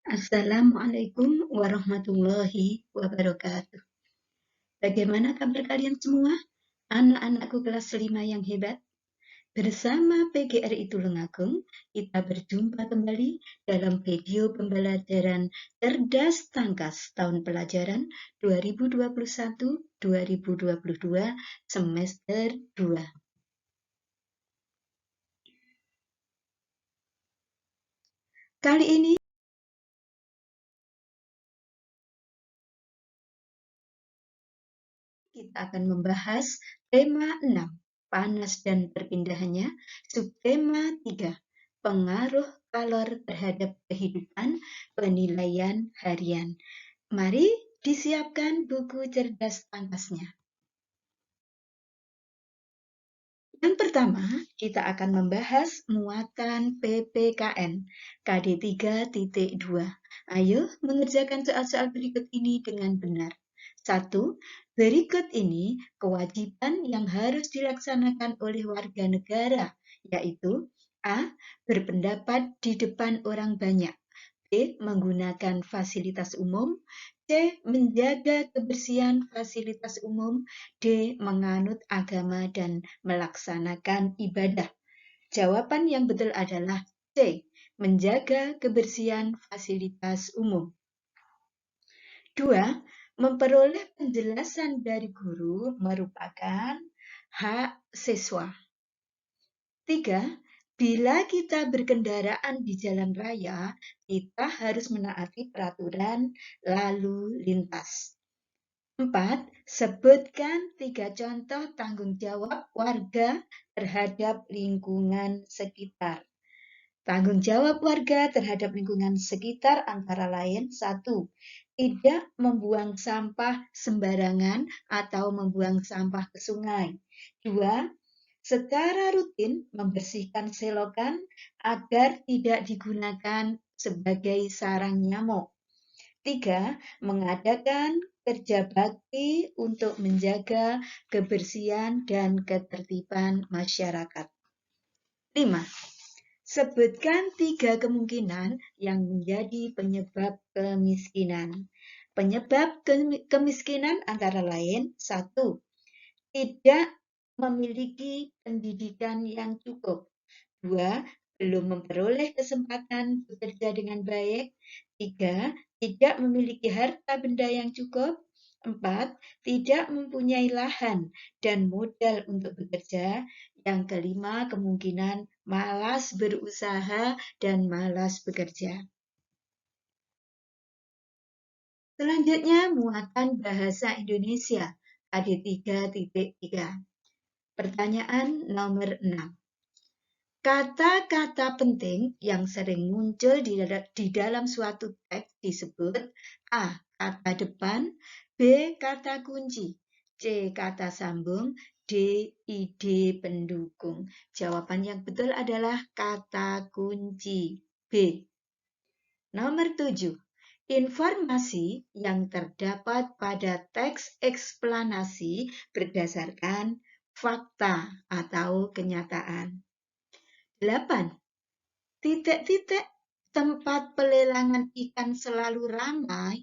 Assalamualaikum warahmatullahi wabarakatuh. Bagaimana kabar kalian semua? Anak-anakku kelas 5 yang hebat. Bersama PGRI Tulungagung, kita berjumpa kembali dalam video pembelajaran Cerdas Tangkas tahun pelajaran 2021-2022 semester 2. Kali ini kita akan membahas tema 6, panas dan perpindahannya, subtema 3, pengaruh kalor terhadap kehidupan, penilaian harian. Mari disiapkan buku cerdas tangkasnya. Yang pertama, kita akan membahas muatan PPKN KD 3.2. Ayo mengerjakan soal-soal berikut ini dengan benar. 1. Berikut ini kewajiban yang harus dilaksanakan oleh warga negara, yaitu A. Berpendapat di depan orang banyak, B. Menggunakan fasilitas umum, C. Menjaga kebersihan fasilitas umum, D. Menganut agama dan melaksanakan ibadah. Jawaban yang betul adalah C. Menjaga kebersihan fasilitas umum. 2. Memperoleh penjelasan dari guru merupakan hak siswa. 3. Bila kita berkendaraan di jalan raya, kita harus menaati peraturan lalu lintas. 4. Sebutkan 3 contoh tanggung jawab warga terhadap lingkungan sekitar. Tanggung jawab warga terhadap lingkungan sekitar antara lain 1. Tidak membuang sampah sembarangan atau membuang sampah ke sungai. 2. Secara rutin membersihkan selokan agar tidak digunakan sebagai sarang nyamuk. 3. Mengadakan kerja bakti untuk menjaga kebersihan dan ketertiban masyarakat. 5. Sebutkan 3 kemungkinan yang menjadi penyebab kemiskinan. Penyebab kemiskinan antara lain 1. Tidak memiliki pendidikan yang cukup. 2. Belum memperoleh kesempatan bekerja dengan baik. 3. Tidak memiliki harta benda yang cukup. 4. Tidak mempunyai lahan dan modal untuk bekerja. Yang kelima, kemungkinan malas berusaha dan malas bekerja. Selanjutnya, muatan bahasa Indonesia, KD 3.3. Pertanyaan nomor 6. Kata-kata penting yang sering muncul di dalam suatu teks disebut A. Kata depan, B. Kata kunci, C. Kata sambung, D. Ide pendukung. Jawaban yang betul adalah kata kunci, B. Nomor 7. Informasi yang terdapat pada teks eksplanasi berdasarkan fakta atau kenyataan. 8. Titik-titik tempat pelelangan ikan selalu ramai.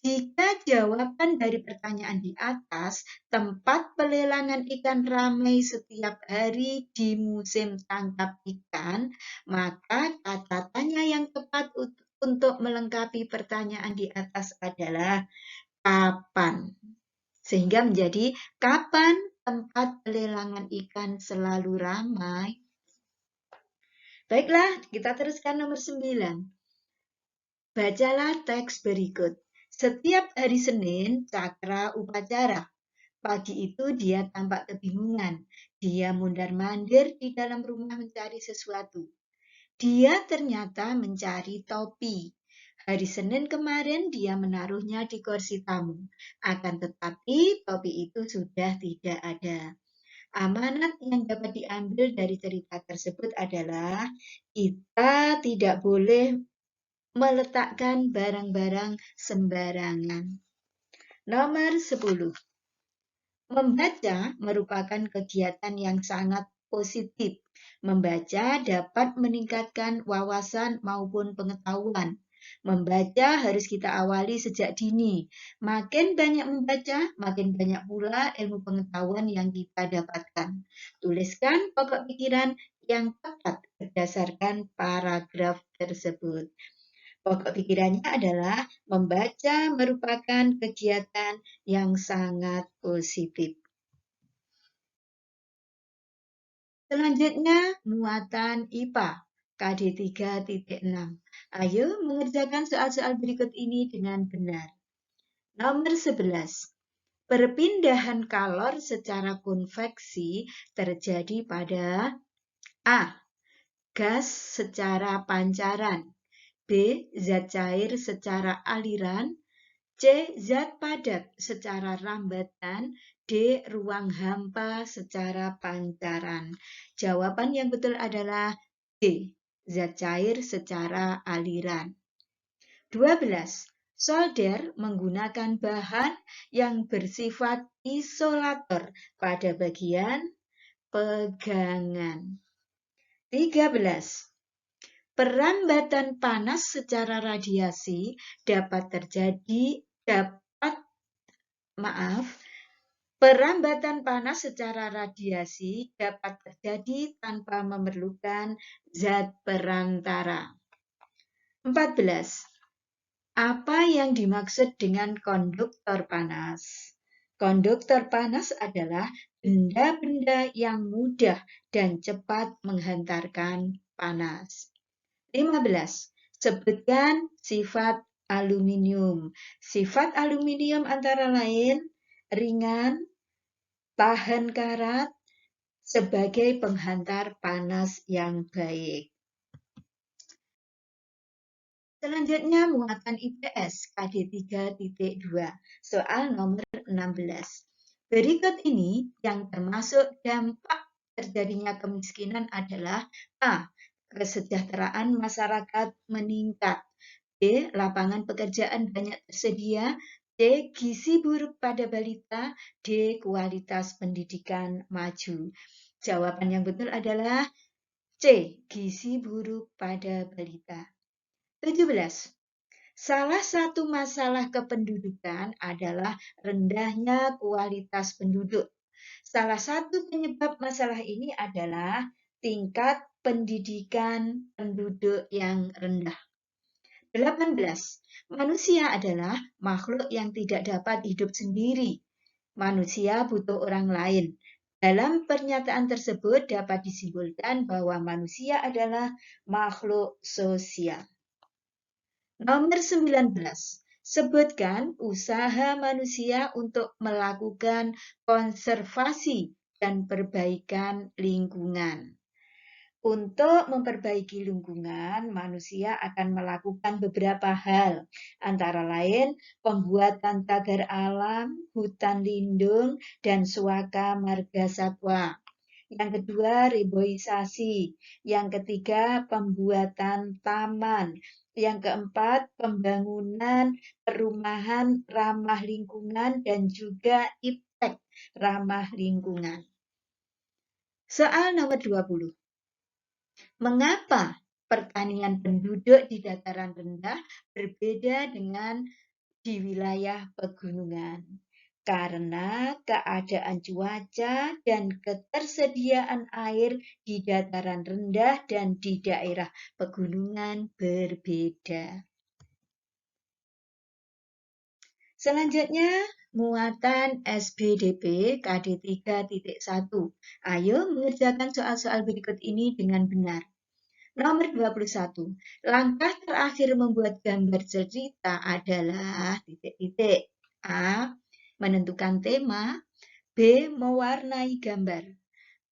Jika jawaban dari pertanyaan di atas, tempat pelelangan ikan ramai setiap hari di musim tangkap ikan, maka kata tanya yang tepat untuk melengkapi pertanyaan di atas adalah kapan. Sehingga menjadi kapan tempat pelelangan ikan selalu ramai? Baiklah, kita teruskan nomor 9. Bacalah teks berikut. Setiap hari Senin, Cakra upacara. Pagi itu dia tampak kebingungan. Dia mundar-mandir di dalam rumah mencari sesuatu. Dia ternyata mencari topi. Hari Senin kemarin dia menaruhnya di kursi tamu. Akan tetapi topi itu sudah tidak ada. Amanat yang dapat diambil dari cerita tersebut adalah kita tidak boleh meletakkan barang-barang sembarangan. Nomor 10. Membaca merupakan kegiatan yang sangat positif. Membaca dapat meningkatkan wawasan maupun pengetahuan. Membaca harus kita awali sejak dini. Makin banyak membaca, makin banyak pula ilmu pengetahuan yang kita dapatkan. Tuliskan pokok pikiran yang tepat berdasarkan paragraf tersebut. Pokok pikirannya adalah membaca merupakan kegiatan yang sangat positif. Selanjutnya, muatan IPA KD 3.6. Ayo mengerjakan soal-soal berikut ini dengan benar. Nomor 11. Perpindahan kalor secara konveksi terjadi pada A. Gas secara pancaran, B. Zat cair secara aliran, C. Zat padat secara rambatan, D. Ruang hampa secara pancaran. Jawaban yang betul adalah D. Zat cair secara aliran. 12. Solder menggunakan bahan yang bersifat isolator pada bagian pegangan. 13. Perambatan panas secara radiasi Perambatan panas secara radiasi dapat terjadi tanpa memerlukan zat perantara. 14. Apa yang dimaksud dengan konduktor panas? Konduktor panas adalah benda-benda yang mudah dan cepat menghantarkan panas. 15. Sebutkan sifat aluminium. Sifat aluminium antara lain ringan, tahan karat, sebagai penghantar panas yang baik. Selanjutnya muatan IPS KD 3.2, soal nomor 16. Berikut ini yang termasuk dampak terjadinya kemiskinan adalah A. Kesejahteraan masyarakat meningkat, B. Lapangan pekerjaan banyak tersedia, C. Gizi buruk pada balita, D. Kualitas pendidikan maju. Jawaban yang betul adalah C. Gizi buruk pada balita. 17. Salah satu masalah kependudukan adalah rendahnya kualitas penduduk. Salah satu penyebab masalah ini adalah tingkat pendidikan penduduk yang rendah. 18. Manusia adalah makhluk yang tidak dapat hidup sendiri. Manusia butuh orang lain. Dalam pernyataan tersebut dapat disimpulkan bahwa manusia adalah makhluk sosial. Nomor 19. Sebutkan usaha manusia untuk melakukan konservasi dan perbaikan lingkungan. Untuk memperbaiki lingkungan, manusia akan melakukan beberapa hal, antara lain pembuatan tagar alam, hutan lindung, dan suaka marga satwa. Yang kedua, reboisasi. Yang ketiga, pembuatan taman. Yang keempat, pembangunan perumahan ramah lingkungan dan juga iptek ramah lingkungan. Soal nomor 20. Mengapa pertanian penduduk di dataran rendah berbeda dengan di wilayah pegunungan? Karena keadaan cuaca dan ketersediaan air di dataran rendah dan di daerah pegunungan berbeda. Selanjutnya, muatan SBDP KD 3.1. Ayo mengerjakan soal-soal berikut ini dengan benar. Nomor 21. Langkah terakhir membuat gambar cerita adalah titik-titik. A. Menentukan tema. B. Mewarnai gambar.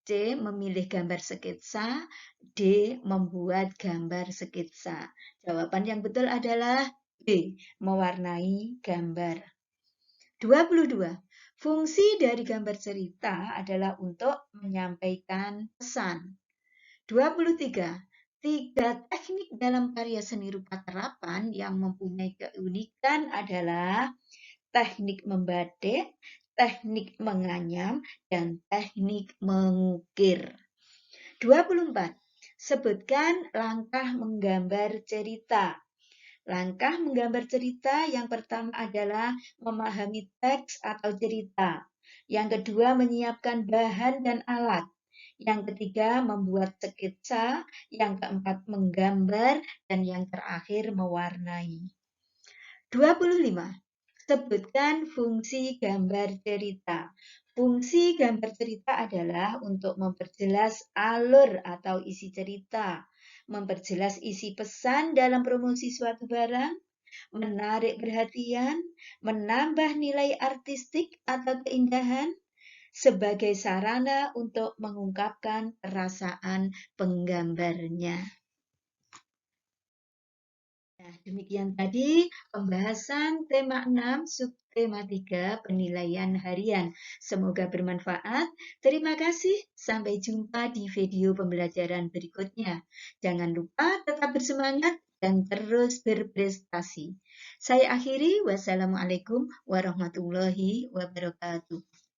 C. Memilih gambar sketsa. D. Membuat gambar sketsa. Jawaban yang betul adalah B. Mewarnai gambar. 22. Fungsi dari gambar cerita adalah untuk menyampaikan pesan. 23. 3 teknik dalam karya seni rupa terapan yang mempunyai keunikan adalah teknik membatik, teknik menganyam, dan teknik mengukir. 24. Sebutkan langkah menggambar cerita. Langkah menggambar cerita yang pertama adalah memahami teks atau cerita. Yang kedua, menyiapkan bahan dan alat. Yang ketiga, membuat sketsa. Yang keempat, menggambar. Dan yang terakhir, mewarnai. 25. Sebutkan fungsi gambar cerita. Fungsi gambar cerita adalah untuk memperjelas alur atau isi cerita, memperjelas isi pesan dalam promosi suatu barang, menarik perhatian, menambah nilai artistik atau keindahan, sebagai sarana untuk mengungkapkan perasaan penggambarnya. Nah, demikian tadi pembahasan tema 6, subtema 3, penilaian harian. Semoga bermanfaat. Terima kasih. Sampai jumpa di video pembelajaran berikutnya. Jangan lupa tetap bersemangat dan terus berprestasi. Saya akhiri. Wassalamualaikum warahmatullahi wabarakatuh.